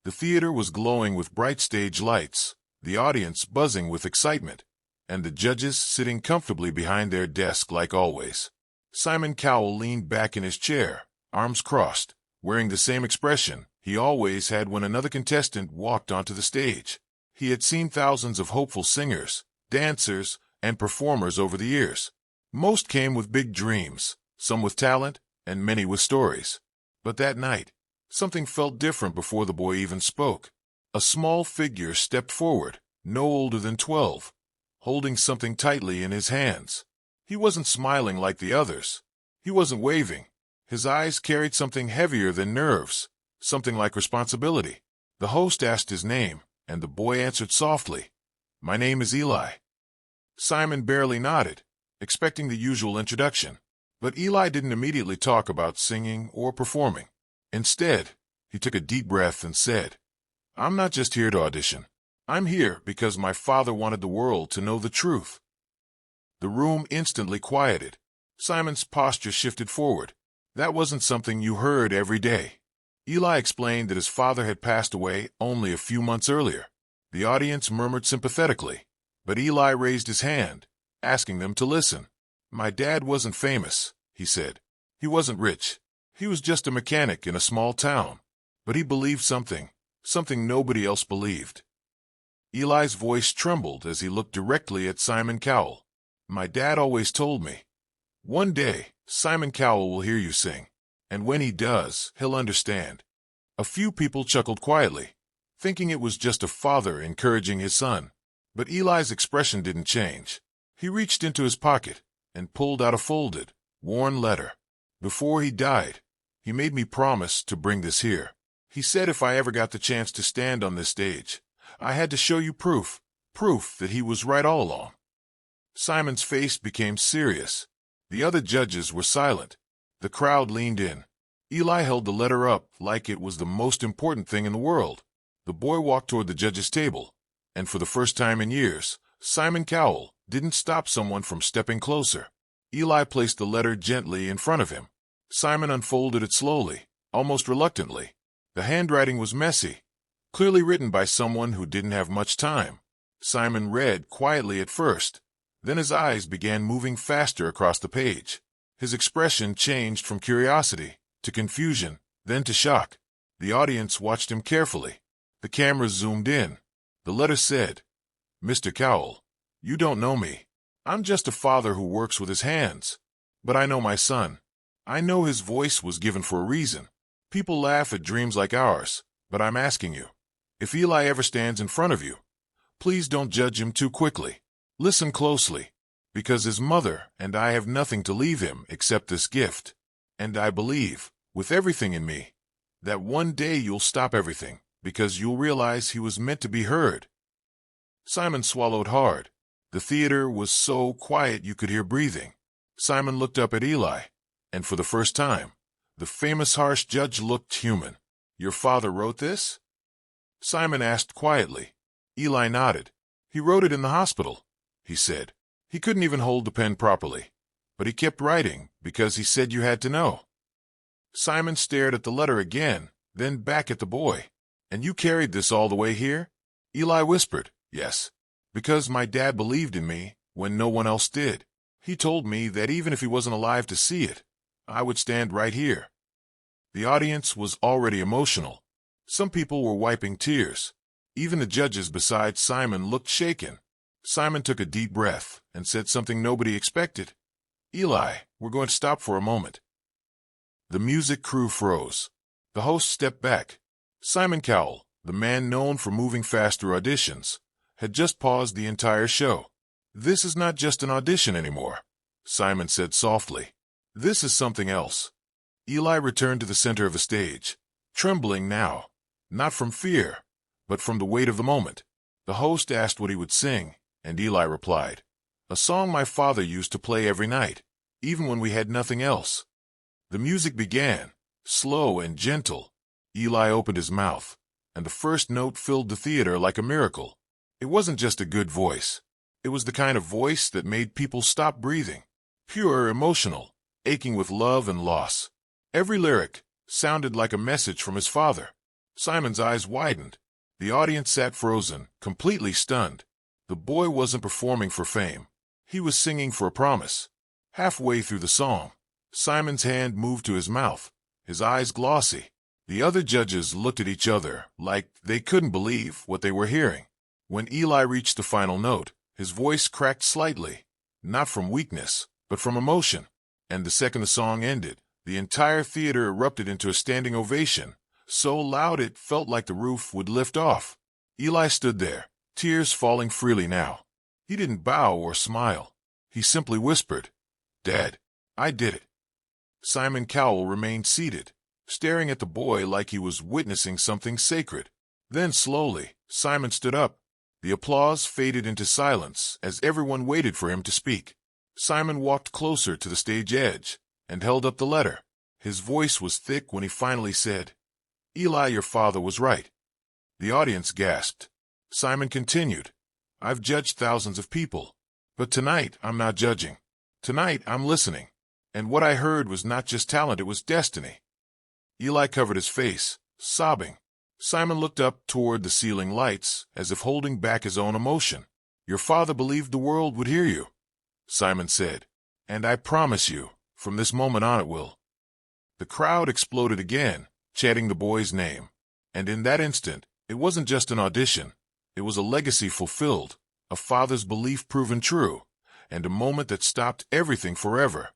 The theater was glowing with bright stage lights, the audience buzzing with excitement, and the judges sitting comfortably behind their desk like always. Simon Cowell leaned back in his chair, arms crossed, wearing the same expression he always had when another contestant walked onto the stage. He had seen thousands of hopeful singers, dancers, and performers over the years. Most came with big dreams, some with talent, and many with stories. But that night, something felt different before the boy even spoke. A small figure stepped forward, no older than 12, holding something tightly in his hands. He wasn't smiling like the others. He wasn't waving. His eyes carried something heavier than nerves, something like responsibility. The host asked his name, and the boy answered softly, "My name is Eli." Simon barely nodded, expecting the usual introduction. But Eli didn't immediately talk about singing or performing. Instead, he took a deep breath and said, "I'm not just here to audition. I'm here because my father wanted the world to know the truth." The room instantly quieted. Simon's posture shifted forward. That wasn't something you heard every day. Eli explained that his father had passed away only a few months earlier. The audience murmured sympathetically, but Eli raised his hand, asking them to listen. "My dad wasn't famous," he said. "He wasn't rich. He was just a mechanic in a small town. But he believed something nobody else believed." Eli's voice trembled as he looked directly at Simon Cowell. "My dad always told me, one day, Simon Cowell will hear you sing. And when he does, he'll understand." A few people chuckled quietly, thinking it was just a father encouraging his son. But Eli's expression didn't change. He reached into his pocket and pulled out a folded, worn letter. "Before he died, he made me promise to bring this here. He said if I ever got the chance to stand on this stage, I had to show you proof that he was right all along." Simon's face became serious. The other judges were silent. The crowd leaned in. Eli held the letter up like it was the most important thing in the world. The boy walked toward the judge's table, and for the first time in years, Simon Cowell didn't stop someone from stepping closer. Eli placed the letter gently in front of him. Simon unfolded it slowly, almost reluctantly. The handwriting was messy, clearly written by someone who didn't have much time. Simon read quietly at first, then his eyes began moving faster across the page. His expression changed from curiosity to confusion, then to shock. The audience watched him carefully. The camera zoomed in. The letter said, "Mr. Cowell, you don't know me. I'm just a father who works with his hands. But I know my son. I know his voice was given for a reason. People laugh at dreams like ours, but I'm asking you, if Eli ever stands in front of you, please don't judge him too quickly. Listen closely, because his mother and I have nothing to leave him except this gift. And I believe, with everything in me, that one day you'll stop everything, because you'll realize he was meant to be heard." Simon swallowed hard. The theater was so quiet you could hear breathing. Simon looked up at Eli, and for the first time, the famous harsh judge looked human. "Your father wrote this?" Simon asked quietly. Eli nodded. "He wrote it in the hospital," he said. "He couldn't even hold the pen properly. But he kept writing because he said you had to know." Simon stared at the letter again, then back at the boy. "And you carried this all the way here?" Eli whispered, "Yes. Because my dad believed in me when no one else did. He told me that even if he wasn't alive to see it, I would stand right here." The audience was already emotional. Some people were wiping tears. Even the judges beside Simon looked shaken. Simon took a deep breath and said something nobody expected. "Eli, we're going to stop for a moment." The music crew froze. The host stepped back. Simon Cowell, the man known for moving fast through auditions, had just paused the entire show. "This is not just an audition anymore," Simon said softly. "This is something else." Eli returned to the center of the stage, trembling now, not from fear, but from the weight of the moment. The host asked what he would sing, and Eli replied, "A song my father used to play every night, even when we had nothing else." The music began, slow and gentle. Eli opened his mouth, and the first note filled the theater like a miracle. It wasn't just a good voice. It was the kind of voice that made people stop breathing. Pure, emotional, aching with love and loss. Every lyric sounded like a message from his father. Simon's eyes widened. The audience sat frozen, completely stunned. The boy wasn't performing for fame. He was singing for a promise. Halfway through the song, Simon's hand moved to his mouth, his eyes glossy. The other judges looked at each other like they couldn't believe what they were hearing. When Eli reached the final note, his voice cracked slightly, not from weakness, but from emotion. And the second the song ended, the entire theater erupted into a standing ovation, so loud it felt like the roof would lift off. Eli stood there, tears falling freely now. He didn't bow or smile. He simply whispered, "Dad, I did it." Simon Cowell remained seated, staring at the boy like he was witnessing something sacred. Then slowly, Simon stood up. The applause faded into silence as everyone waited for him to speak. Simon walked closer to the stage edge and held up the letter. His voice was thick when he finally said, "Eli, your father was right." The audience gasped. Simon continued, "I've judged thousands of people, but tonight I'm not judging. Tonight I'm listening. And what I heard was not just talent, it was destiny." Eli covered his face, sobbing. Simon looked up toward the ceiling lights, as if holding back his own emotion. "Your father believed the world would hear you," Simon said, "and I promise you, from this moment on it will." The crowd exploded again, chanting the boy's name. And in that instant, it wasn't just an audition. It was a legacy fulfilled, a father's belief proven true, and a moment that stopped everything forever.